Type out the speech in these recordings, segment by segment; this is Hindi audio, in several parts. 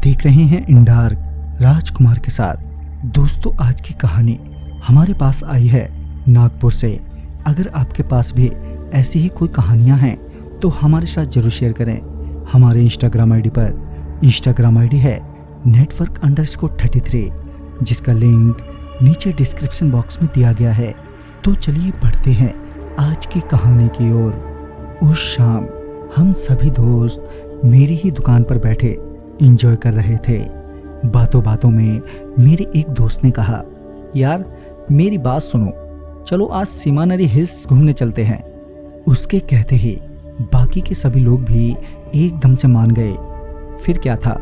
देख रहे हैं इन डार्क राजकुमार के साथ। दोस्तों, आज की कहानी हमारे पास आई है नागपुर से। अगर आपके पास भी ऐसी ही कोई कहानियां हैं तो हमारे साथ जरूर शेयर करें। हमारे इंस्टाग्राम आईडी पर इंस्टाग्राम आईडी है network_33, जिसका लिंक नीचे डिस्क्रिप्शन बॉक्स में दिया गया है। तो चलिए बढ़ते हैं आज की कहानी की ओर। उस शाम हम सभी दोस्त मेरी ही दुकान पर बैठे एंजॉय कर रहे थे। बातों बातों में मेरे एक दोस्त ने कहा, यार मेरी बात सुनो, चलो आज सीमानरी हिल्स घूमने चलते हैं। उसके कहते ही बाकी के सभी लोग भी एकदम से मान गए। फिर क्या था,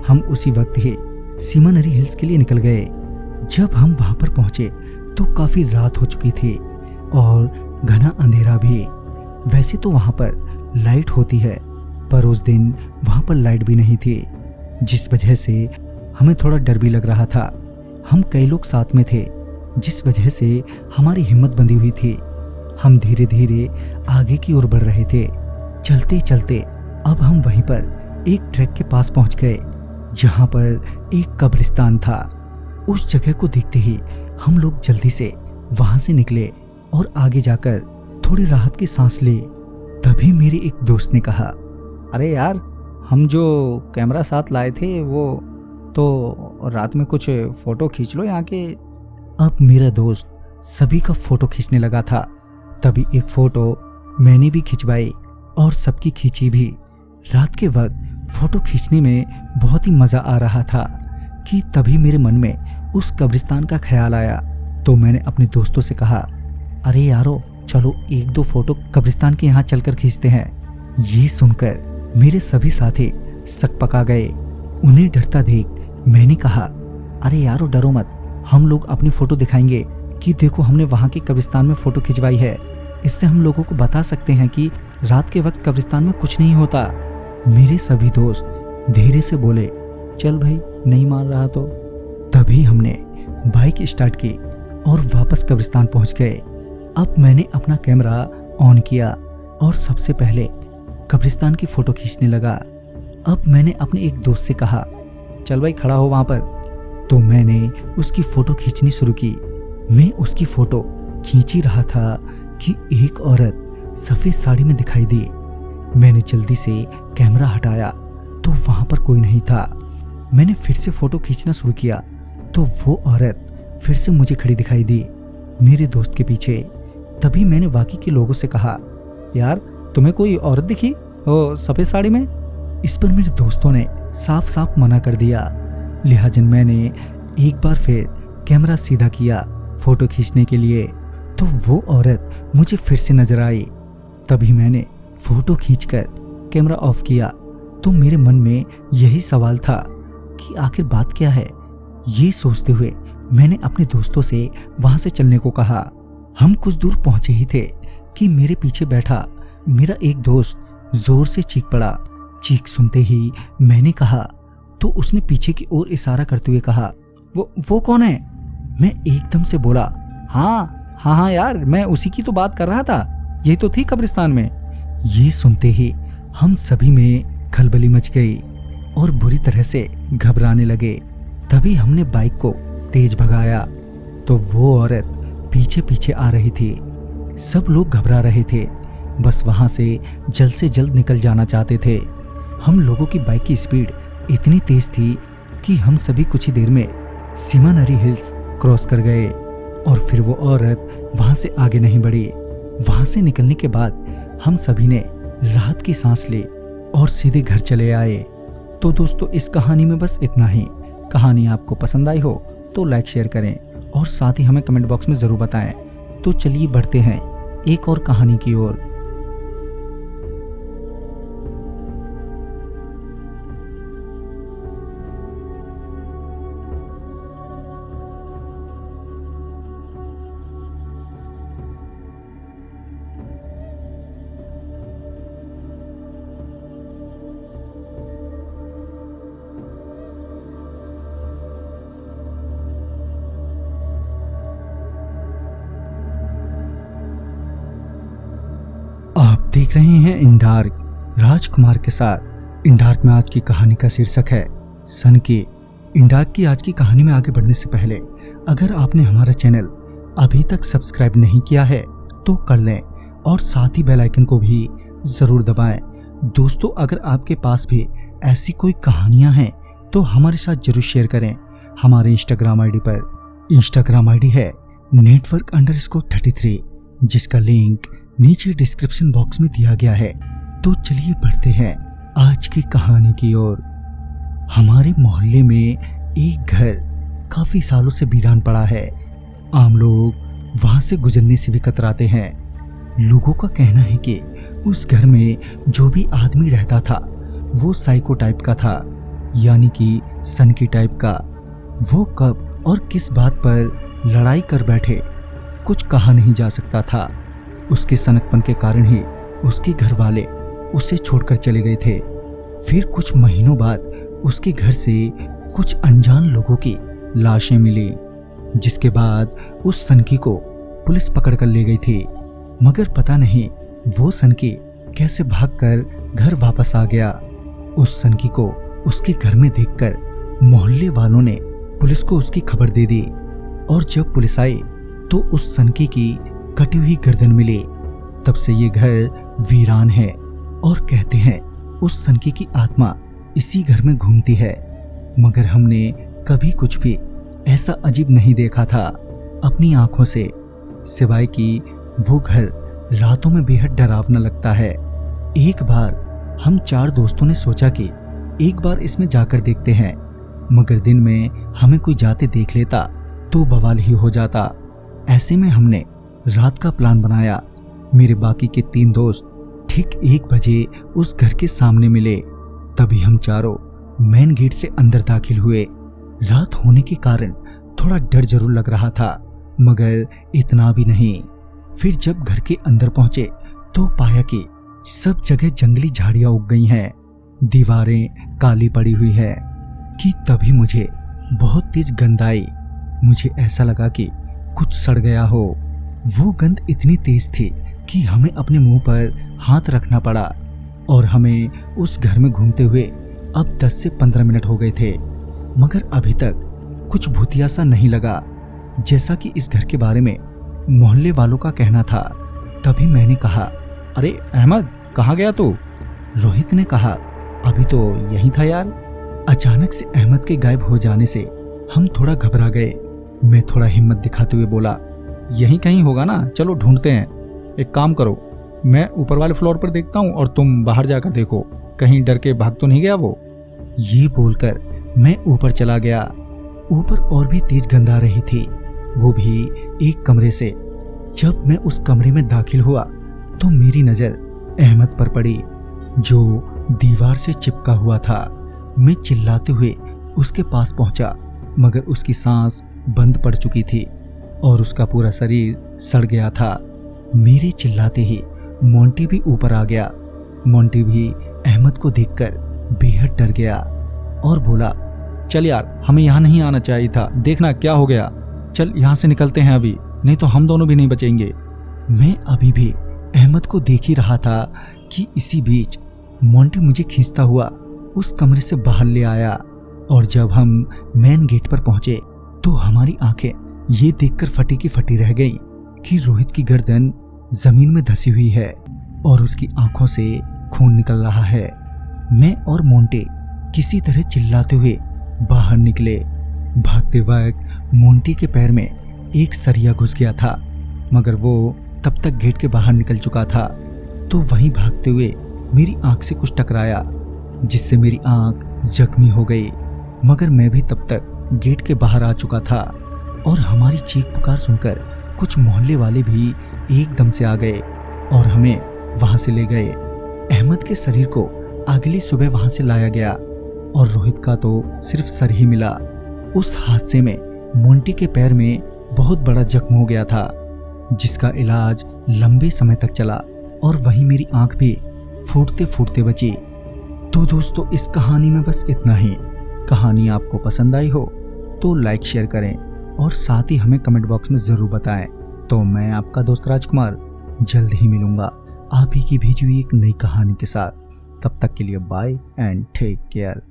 हम उसी वक्त ही सीमानरी हिल्स के लिए निकल गए। जब हम वहां पर पहुंचे तो काफी रात हो चुकी थी और घना अंधेरा भी। वैसे तो वहां पर लाइट होती है, पर उस दिन वहां पर लाइट भी नहीं थी, जिस वजह से हमें थोड़ा डर भी लग रहा था। हम कई लोग साथ में थे, जिस वजह से हमारी हिम्मत बंधी हुई थी। हम धीरे धीरे आगे की ओर बढ़ रहे थे। चलते चलते अब हम वहीं पर एक ट्रैक के पास पहुंच गए, जहां पर एक कब्रिस्तान था। उस जगह को देखते ही हम लोग जल्दी से वहां से निकले और आगे जाकर थोड़ी राहत की सांस ले। तभी मेरे एक दोस्त ने कहा, अरे यार, हम जो कैमरा साथ लाए थे वो तो रात में कुछ फोटो खींच लो यहाँ के। अब मेरा दोस्त सभी का फोटो खींचने लगा था। तभी एक फोटो मैंने भी खिंचवाई और सबकी खींची भी। रात के वक्त फोटो खींचने में बहुत ही मजा आ रहा था कि तभी मेरे मन में उस कब्रिस्तान का ख्याल आया। तो मैंने अपने दोस्तों से कहा, अरे यारो, चलो एक दो फोटो कब्रिस्तान के यहाँ चलकर खींचते हैं। ये सुनकर मेरे सभी साथी सक पका गए। उन्हें डरता देख मैंने कहा, अरे यारो डरो मत, हम लोग अपनी फोटो दिखाएंगे कि देखो हमने वहाँ के कब्रिस्तान में फोटो खिंचवाई है। इससे हम लोगों को बता सकते हैं कि रात के वक्त कब्रिस्तान में कुछ नहीं होता। मेरे सभी दोस्त धीरे से बोले, चल भाई, नहीं मान रहा तो। तभी हमने बाइक स्टार्ट की और वापस कब्रिस्तान पहुंच गए। अब मैंने अपना कैमरा ऑन किया और सबसे पहले कब्रिस्तान की फोटो खींचने लगा। अब मैंने अपने एक दोस्त से कहा, चल भाई खड़ा हो वहां पर। तो मैंने उसकी फोटो खींचनी शुरू की। मैं उसकी फोटो खींच ही रहा था कि एक औरत सफेद साड़ी में दिखाई दी। मैंने जल्दी से कैमरा हटाया तो वहां पर कोई नहीं था। मैंने फिर से फोटो खींचना शुरू किया तो वो औरत फिर से मुझे खड़ी दिखाई दी मेरे दोस्त के पीछे। तभी मैंने बाकी के लोगों से कहा, यार तुम्हें कोई औरत दिखी वो सफेद साड़ी में? इस पर मेरे दोस्तों ने साफ साफ मना कर दिया। लिहाजन मैंने एक बार फिर कैमरा सीधा किया फोटो खींचने के लिए, तो वो औरत मुझे फिर से नजर आई। तभी मैंने फोटो खींचकर कैमरा ऑफ किया। तो मेरे मन में यही सवाल था कि आखिर बात क्या है। ये सोचते हुए मैंने अपने दोस्तों से वहां से चलने को कहा। हम कुछ दूर पहुंचे ही थे कि मेरे पीछे बैठा मेरा एक दोस्त जोर से चीख पड़ा। चीख सुनते ही मैंने कहा तो उसने पीछे की ओर इशारा करते हुए कहा, वो कौन है? मैं एकदम से बोला, हाँ यार, मैं उसी की तो बात कर रहा था, यही तो थी कब्रिस्तान में। ये सुनते ही हम सभी में खलबली मच गई और बुरी तरह से घबराने लगे। तभी हमने बाइक को तेज भगाया तो वो औरत पीछे पीछे आ रही थी। सब लोग घबरा रहे थे, बस वहां से जल्द निकल जाना चाहते थे। हम लोगों की बाइक की स्पीड इतनी तेज थी कि हम सभी कुछ ही देर में सीमानरी हिल्स क्रॉस कर गए और फिर वो औरत वहां से आगे नहीं बढ़ी। वहां से निकलने के बाद हम सभी ने राहत की सांस ली और सीधे घर चले आए। तो दोस्तों, इस कहानी में बस इतना ही। कहानी आपको पसंद आई हो तो लाइक शेयर करें और साथ ही हमें कमेंट बॉक्स में जरूर बताएं। तो चलिए बढ़ते हैं एक और कहानी की ओर। आप देख रहे हैं इन डार्क राजकुमार के साथ। इन डार्क में आज की कहानी का शीर्षक है सन के इंडाक की आज की कहानी में आगे बढ़ने से पहले अगर आपने हमारा चैनल अभी तक सब्सक्राइब नहीं किया है तो कर लें और साथ ही बेल आइकन को भी जरूर दबाएं। दोस्तों, अगर आपके पास भी ऐसी कोई कहानियां हैं तो हमारे साथ जरूर शेयर करें। हमारे इंस्टाग्राम आईडी पर इंस्टाग्राम आईडी है network_33, जिसका लिंक नीचे डिस्क्रिप्शन बॉक्स में दिया गया है। तो चलिए बढ़ते हैं आज की कहानी की ओर। हमारे मोहल्ले में एक घर काफी सालों से वीरान पड़ा है। आम लोग वहां से गुजरने से भी कतराते हैं। लोगों का कहना है कि उस घर में जो भी आदमी रहता था वो साइको टाइप का था, यानी कि सनकी टाइप का। वो कब और किस बात पर लड़ाई कर बैठे कुछ कहा नहीं जा सकता था। उसके सनकपन के कारण ही उसके घर वाले उसे छोड़कर चले गए थे। फिर कुछ महीनों बाद उसके घर से कुछ अनजान लोगों की लाशें मिली, जिसके बाद उस सनकी को पुलिस पकड़ कर ले गई थी। मगर पता नहीं वो सनकी कैसे भागकर घर वापस आ गया। उस सनकी को उसके घर में देखकर मोहल्ले वालों ने पुलिस को उसकी खबर दे दी और जब पुलिस आई तो उस सनकी की कटी हुई गर्दन मिली। तब से ये घर वीरान है और कहते हैं उस सनकी की आत्मा इसी घर में घूमती है। मगर हमने कभी कुछ भी ऐसा अजीब नहीं देखा था अपनी आंखों से, सिवाय कि वो घर रातों में बेहद डरावना लगता है। एक बार हम 4 दोस्तों ने सोचा कि एक बार इसमें जाकर देखते हैं, मगर दिन में हमें कोई जाते देख लेता तो बवाल ही हो जाता। ऐसे में हमने रात का प्लान बनाया। मेरे बाकी के 3 दोस्त ठीक 1 बजे उस घर के सामने मिले। तभी हम चारों मेन गेट से अंदर दाखिल हुए। रात होने के कारण थोड़ा डर जरूर लग रहा था, मगर इतना भी नहीं। फिर जब घर के अंदर पहुंचे तो पाया कि सब जगह जंगली झाड़ियां उग गई हैं, दीवारें काली पड़ी हुई है। कि तभी मुझे बहुत तेज गंध आई। मुझे ऐसा लगा कि कुछ सड़ गया हो। वो गंध इतनी तेज थी कि हमें अपने मुंह पर हाथ रखना पड़ा और हमें उस घर में घूमते हुए अब 10 से 15 मिनट हो गए थे, मगर अभी तक कुछ भूतिया सा नहीं लगा, जैसा कि इस घर के बारे में मोहल्ले वालों का कहना था। तभी मैंने कहा, अरे अहमद, कहाँ गया तू? रोहित ने कहा, अभी तो यहीं था यार। अचानक से अहमद के गायब हो जाने से हम थोड़ा घबरा गए। मैं थोड़ा हिम्मत दिखाते हुए बोला, यहीं कहीं होगा ना, चलो ढूंढते हैं। एक काम करो, मैं ऊपर वाले फ्लोर पर देखता हूँ और तुम बाहर जाकर देखो, कहीं डर के भाग तो नहीं गया वो। ये बोलकर मैं ऊपर चला गया। ऊपर और भी तेज गंध आ रही थी, वो भी एक कमरे से। जब मैं उस कमरे में दाखिल हुआ तो मेरी नजर अहमद पर पड़ी, जो दीवार से चिपका हुआ था। मैं चिल्लाते हुए उसके पास पहुंचा, मगर उसकी सांस बंद पड़ चुकी थी और उसका पूरा शरीर सड़ गया था। मेरे चिल्लाते ही मोंटी भी ऊपर आ गया। मोंटी भी अहमद को देखकर बेहद डर गया और बोला, चल यार, हमें यहाँ नहीं आना चाहिए था, देखना क्या हो गया। चल यहाँ से निकलते हैं अभी, नहीं तो हम दोनों भी नहीं बचेंगे। मैं अभी भी अहमद को देख ही रहा था कि इसी बीच मोंटी मुझे खींचता हुआ उस कमरे से बाहर ले आया। और जब हम मेन गेट पर पहुंचे तो हमारी आंखें ये देखकर फटी की फटी रह गई कि रोहित की गर्दन जमीन में धसी हुई है और उसकी आंखों से खून निकल रहा है। मैं और मोंटे किसी तरह चिल्लाते हुए बाहर निकले। भागते वक्त मोंटी के पैर में एक सरिया घुस गया था, मगर वो तब तक गेट के बाहर निकल चुका था। तो वहीं भागते हुए मेरी आंख से कुछ टकराया, जिससे मेरी आंख जख्मी हो गई। मगर मैं भी तब तक गेट के बाहर आ चुका था और हमारी चीख पुकार सुनकर कुछ मोहल्ले वाले भी एकदम से आ गए और हमें वहां से ले गए। अहमद के शरीर को अगली सुबह वहां से लाया गया और रोहित का तो सिर्फ सर ही मिला। उस हादसे में मोंटी के पैर में बहुत बड़ा जख्म हो गया था, जिसका इलाज लंबे समय तक चला और वहीं मेरी आंख भी फूटते फूटते बची। तो दोस्तों, इस कहानी में बस इतना ही। कहानी आपको पसंद आई हो तो लाइक शेयर करें और साथ ही हमें कमेंट बॉक्स में जरूर बताएं। तो मैं आपका दोस्त राजकुमार जल्द ही मिलूंगा आप ही की भेजी हुई एक नई कहानी के साथ। तब तक के लिए बाय एंड टेक केयर।